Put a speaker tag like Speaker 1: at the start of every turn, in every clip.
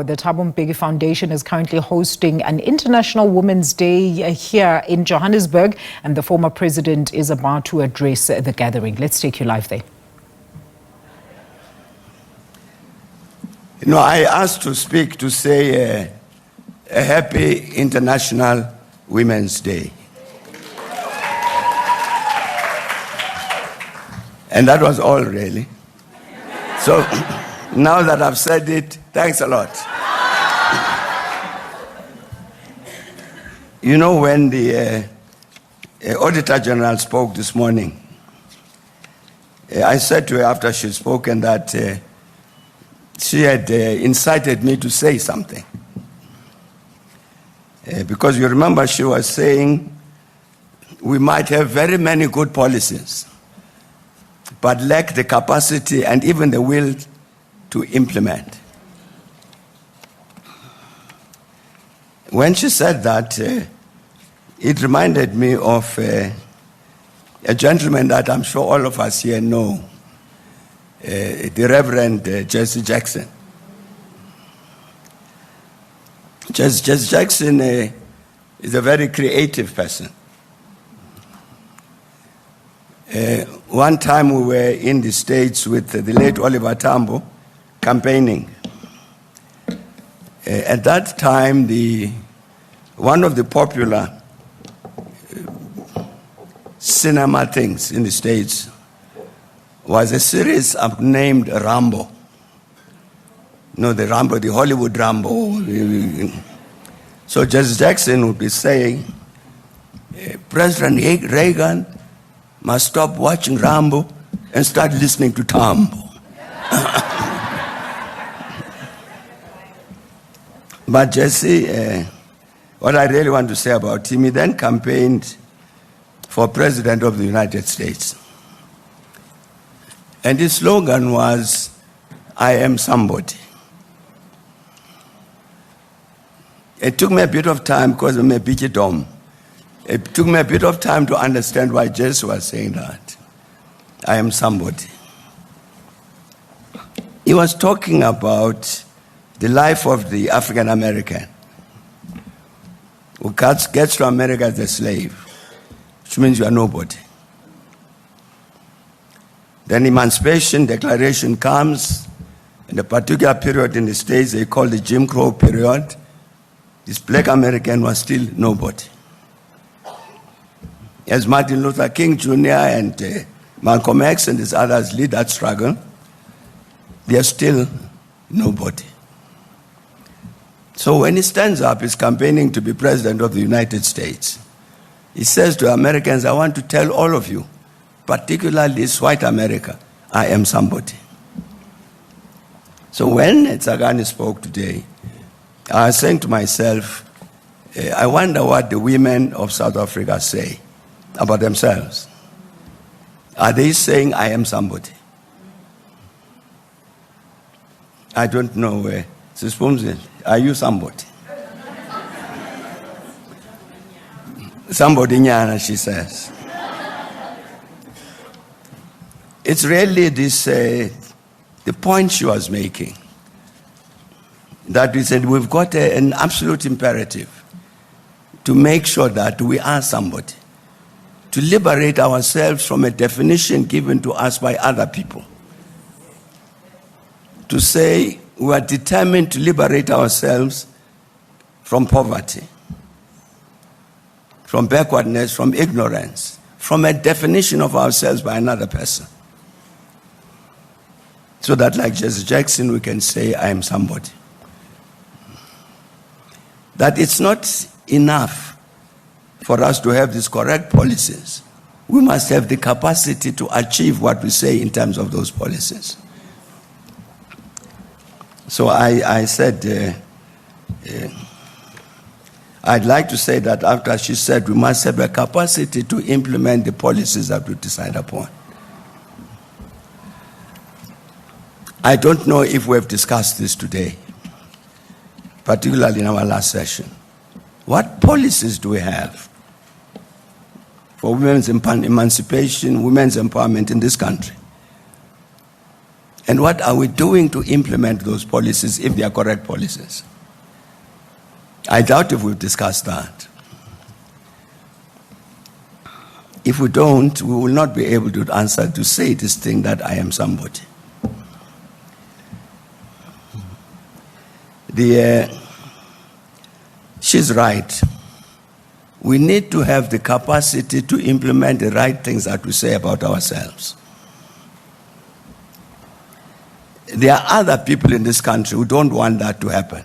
Speaker 1: The Thabo Mbeki Foundation is currently hosting an International Women's Day here in Johannesburg, and the former president is about to address the gathering. Let's take you live there.
Speaker 2: You know, I asked to speak to say a happy International Women's Day. And that was all, really. So now that I've said it, thanks a lot. You know, when the Auditor General spoke this morning, I said to her after she'd spoken that she had incited me to say something. Because you remember she was saying we might have very many good policies, but lack the capacity and even the will to implement. When she said that, it reminded me of a gentleman that I'm sure all of us here know, the Reverend Jesse Jackson. Jesse Jackson is a very creative person. One time we were in the States with the late Oliver Tambo campaigning. At that time, one of the popular cinema things in the States was a series named Rambo. You know, the Rambo, the Hollywood Rambo. So Jesse Jackson would be saying, President Reagan must stop watching Rambo and start listening to Tambo. But Jesse, what I really want to say about him, he then campaigned for President of the United States. And his slogan was, I am somebody. It took me a bit of time because I'm a bit dumb. It took me a bit of time to understand why Jesse was saying that. I am somebody. He was talking about the life of the African American who gets to America as a slave, which means you are nobody. Then Emancipation Declaration comes, in a particular period in the States they call the Jim Crow period. This black American was still nobody. As Martin Luther King Jr. and Malcolm X and these others lead that struggle, they are still nobody. So when he stands up, he's campaigning to be President of the United States. He says to Americans, I want to tell all of you, particularly this white America, I am somebody. So when Tsagani spoke today, I was saying to myself, I wonder what the women of South Africa say about themselves. Are they saying, I am somebody? I don't know. Are you somebody? Somebody nyana, she says. It's really this, the point she was making, that we said we've got an absolute imperative to make sure that we are somebody, to liberate ourselves from a definition given to us by other people, to say we are determined to liberate ourselves from poverty, from backwardness, from ignorance, from a definition of ourselves by another person. So that, like Jesse Jackson, we can say, I am somebody. That it's not enough for us to have these correct policies. We must have the capacity to achieve what we say in terms of those policies. So I said, I'd like to say that after she said we must have a capacity to implement the policies that we decide upon. I don't know if we've discussed this today, particularly in our last session. What policies do we have for women's emancipation, women's empowerment in this country? And what are we doing to implement those policies if they are correct policies? I doubt if we've discussed that. If we don't, we will not be able to answer, to say this thing that I am somebody. She's right. We need to have the capacity to implement the right things that we say about ourselves. There are other people in this country who don't want that to happen.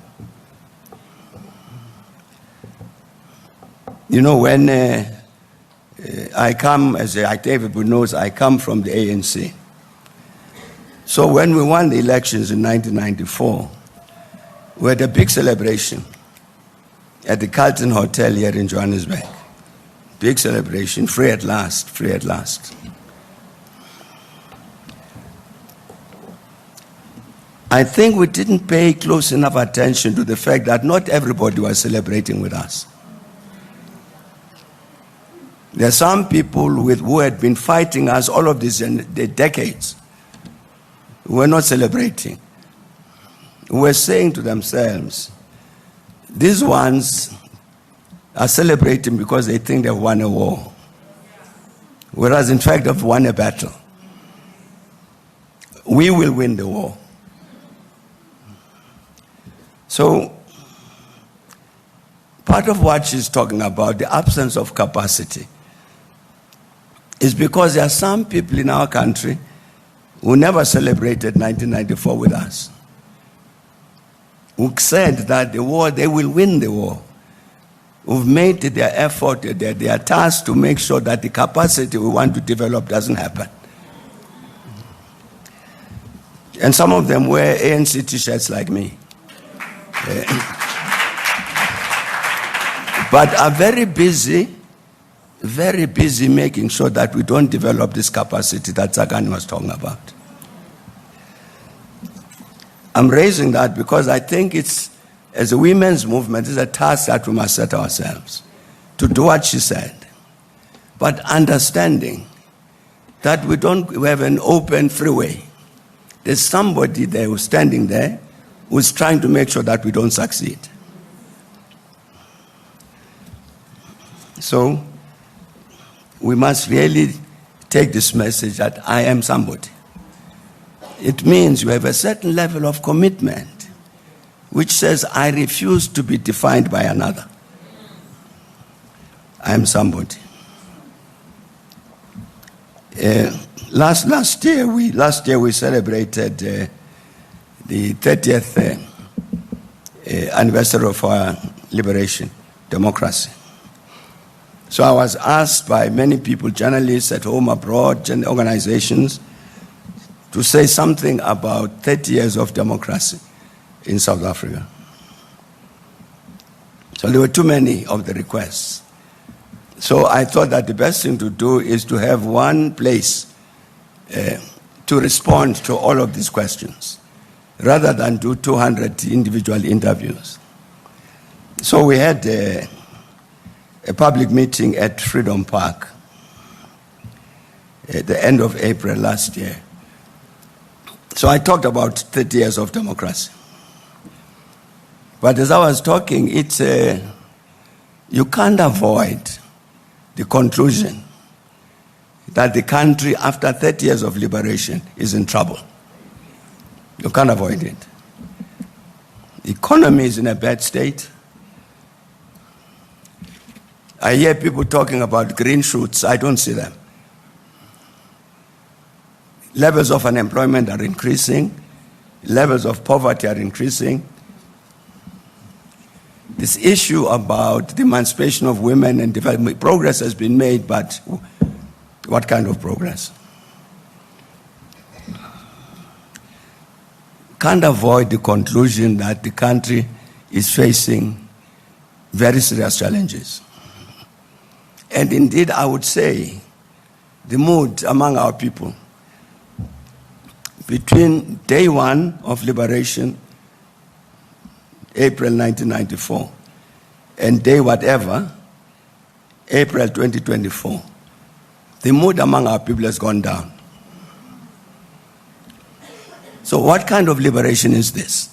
Speaker 2: You know, when I come, as everybody knows, I come from the ANC. So when we won the elections in 1994, we had a big celebration at the Carlton Hotel here in Johannesburg. Big celebration, free at last, free at last. I think we didn't pay close enough attention to the fact that not everybody was celebrating with us. There are some people who had been fighting us all of these decades who were not celebrating, who were saying to themselves, these ones are celebrating because they think they've won a war, whereas in fact they've won a battle. We will win the war. So, part of what she's talking about, the absence of capacity, is because there are some people in our country who never celebrated 1994 with us, who said that the war, they will win the war, who've made it their effort, their task to make sure that the capacity we want to develop doesn't happen. And some of them wear ANC t-shirts like me. But are very busy making sure that we don't develop this capacity that Tsakani was talking about. I'm raising that because I think it's, as a women's movement, it's a task that we must set ourselves to do what she said. But understanding that we have an open freeway. There's somebody there who's standing there who's trying to make sure that we don't succeed. So, we must really take this message that I am somebody. It means you have a certain level of commitment which says, I refuse to be defined by another. I am somebody. Last year we celebrated the 30th anniversary of our liberation, democracy. So I was asked by many people, journalists at home, abroad, and organizations, to say something about 30 years of democracy in South Africa. So there were too many of the requests. So I thought that the best thing to do is to have one place to respond to all of these questions, rather than do 200 individual interviews. So we had a public meeting at Freedom Park at the end of April last year. So I talked about 30 years of democracy. But as I was talking, you can't avoid the conclusion that the country, after 30 years of liberation, is in trouble. You can't avoid it. The economy is in a bad state. I hear people talking about green shoots. I don't see them. Levels of unemployment are increasing. Levels of poverty are increasing. This issue about the emancipation of women and development, progress has been made, but what kind of progress? Can't avoid the conclusion that the country is facing very serious challenges. And indeed, I would say, the mood among our people between day one of liberation, April 1994, and day whatever, April 2024, the mood among our people has gone down. So what kind of liberation is this?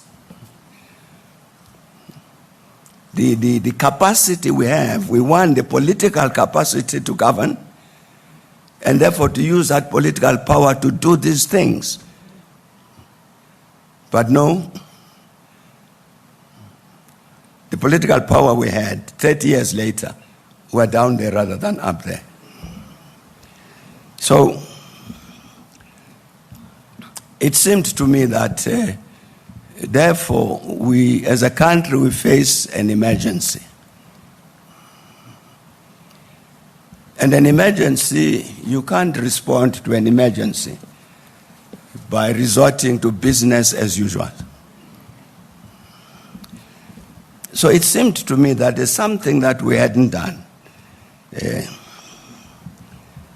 Speaker 2: The capacity we have, we want the political capacity to govern, and therefore to use that political power to do these things. But no, the political power we had 30 years later, we're down there rather than up there. So it seemed to me that therefore we, as a country, we face an emergency. And an emergency, you can't respond to an emergency by resorting to business as usual. So it seemed to me that there's something that we hadn't done.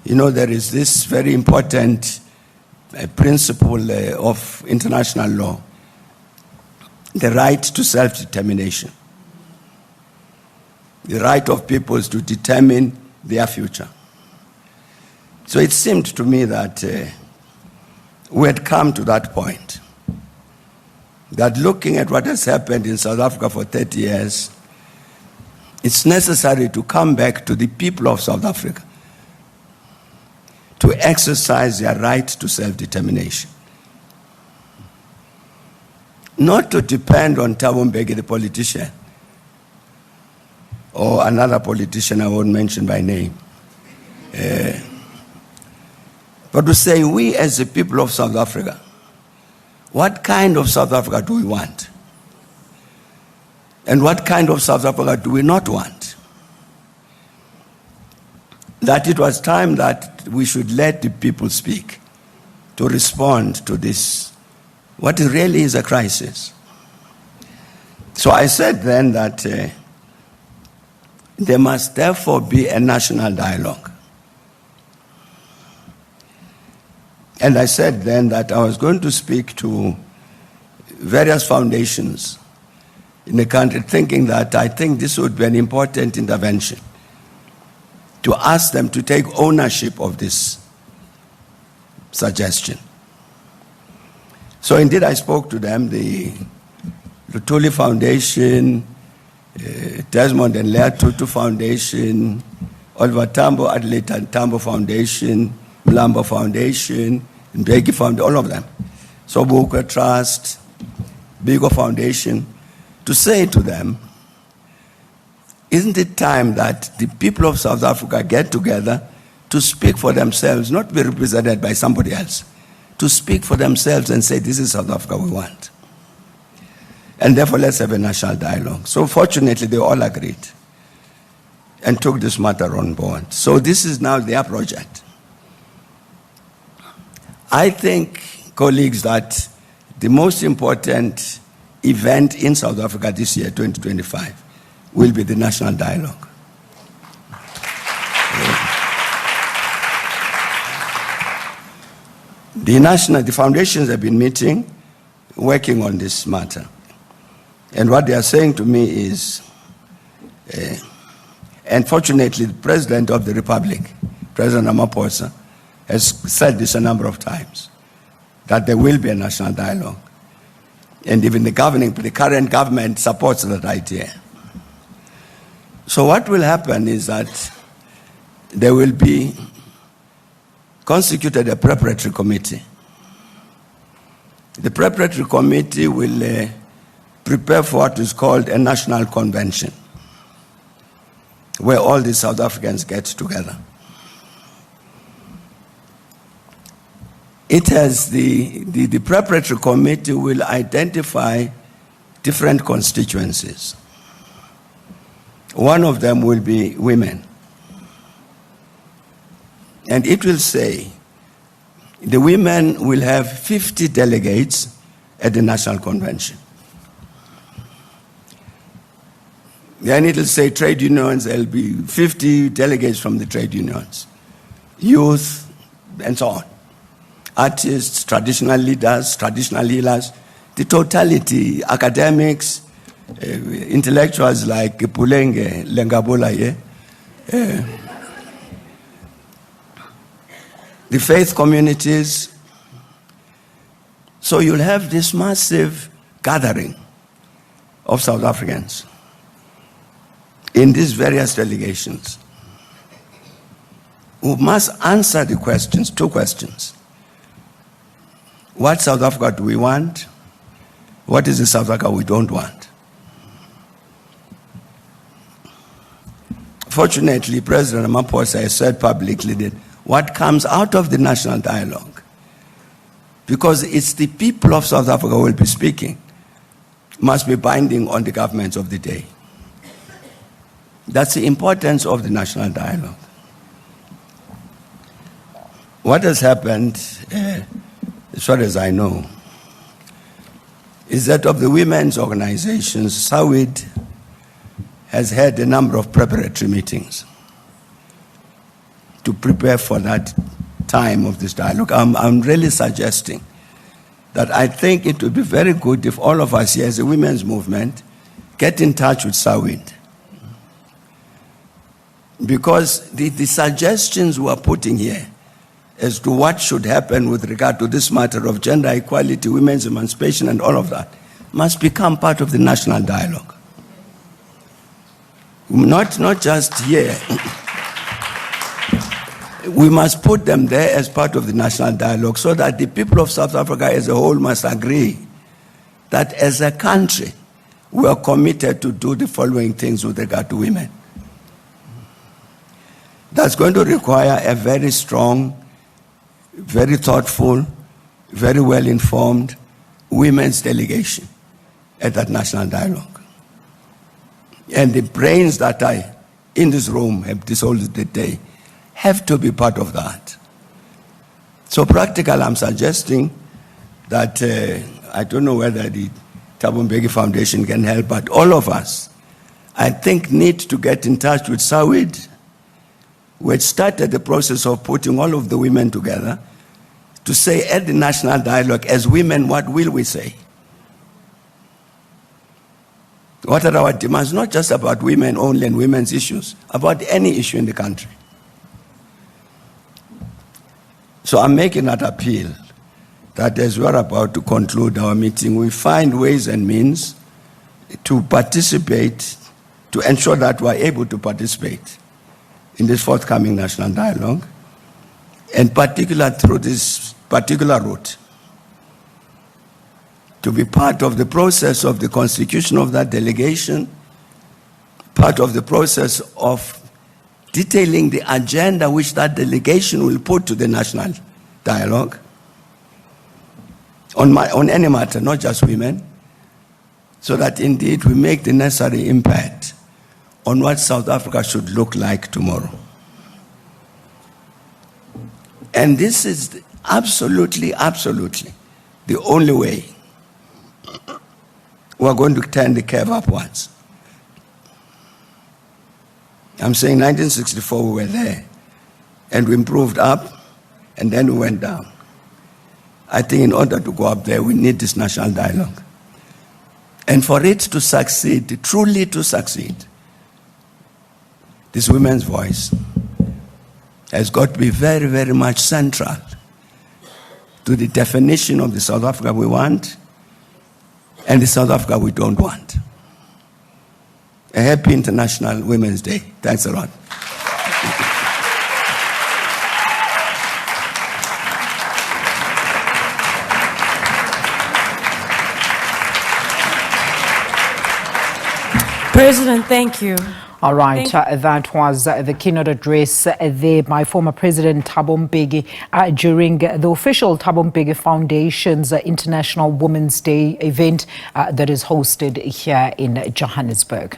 Speaker 2: You know, there is this very important principle of international law, the right to self-determination, the right of peoples to determine their future. So it seemed to me that we had come to that point, that looking at what has happened in South Africa for 30 years, it's necessary to come back to the people of South Africa to exercise their right to self-determination. Not to depend on Thabo Mbeki, the politician, or another politician I won't mention by name. But to say, we as the people of South Africa, what kind of South Africa do we want? And what kind of South Africa do we not want? That it was time that we should let the people speak to respond to this, what really is a crisis. So I said then that there must therefore be a national dialogue. And I said then that I was going to speak to various foundations in the country, thinking that I think this would be an important intervention, to ask them to take ownership of this suggestion. So indeed I spoke to them, the Lutuli Foundation, Desmond and Leah Tutu Foundation, Oliver Tambo, Adelaide Tambo Foundation, Mlambo Foundation, Mbeki Foundation, all of them. Sobukwe Trust, Bigo Foundation, to say to them, isn't it time that the people of South Africa get together to speak for themselves, not be represented by somebody else, to speak for themselves and say, this is South Africa we want. And therefore, let's have a national dialogue. So fortunately, they all agreed and took this matter on board. So this is now their project. I think, colleagues, that the most important event in South Africa this year, 2025, will be the national dialogue. The foundations have been meeting, working on this matter. And what they are saying to me is, unfortunately, the President of the Republic, President Ramaphosa, has said this a number of times, that there will be a national dialogue. And even the current government supports that idea. So what will happen is that there will be constituted a preparatory committee. The preparatory committee will prepare for what is called a national convention, where all the South Africans get together. It has the preparatory committee will identify different constituencies. One of them will be women. And it will say the women will have 50 delegates at the National Convention. Then it will say trade unions, there will be 50 delegates from the trade unions, youth, and so on. Artists, traditional leaders, traditional healers, the totality, academics, intellectuals like Pulenge, Lengabola, the faith communities. So you'll have this massive gathering of South Africans in these various delegations who must answer the questions, two questions. What South Africa do we want? What is the South Africa we don't want? Fortunately, President Ramaphosa has said publicly that what comes out of the national dialogue, because it's the people of South Africa who will be speaking, must be binding on the governments of the day. That's the importance of the national dialogue. What has happened, as far as I know, is that of the women's organizations, SAWID has had a number of preparatory meetings to prepare for that time of this dialogue. I'm really suggesting that I think it would be very good if all of us here as a women's movement get in touch with SAWID. Because the suggestions we are putting here as to what should happen with regard to this matter of gender equality, women's emancipation, and all of that must become part of the national dialogue. Not just here. We must put them there as part of the national dialogue so that the people of South Africa as a whole must agree that as a country, we are committed to do the following things with regard to women. That's going to require a very strong, very thoughtful, very well-informed women's delegation at that national dialogue. And the brains that are in this room have decided the day have to be part of that. So practical, I'm suggesting that, I don't know whether the Thabo Mbeki Foundation can help, but all of us, I think, need to get in touch with SAWID, which started the process of putting all of the women together to say at the national dialogue, as women, what will we say? What are our demands? Not just about women only and women's issues, about any issue in the country. So I'm making that appeal that as we're about to conclude our meeting, we find ways and means to participate, to ensure that we're able to participate in this forthcoming national dialogue, and particularly through this particular route, to be part of the process of the constitution of that delegation, part of the process of detailing the agenda which that delegation will put to the national dialogue on any matter, not just women, so that indeed we make the necessary impact on what South Africa should look like tomorrow. And this is absolutely, absolutely the only way we're going to turn the curve upwards. I'm saying 1964 we were there, and we improved up, and then we went down. I think in order to go up there, we need this national dialogue. And for it to succeed, truly to succeed, this women's voice has got to be very, very much central to the definition of the South Africa we want and the South Africa we don't want. A happy International Women's Day. Thanks a lot.
Speaker 3: President, thank you.
Speaker 1: All right, that was the keynote address there by former President Thabo Mbeki during the official Thabo Mbeki Foundation's International Women's Day event that is hosted here in Johannesburg.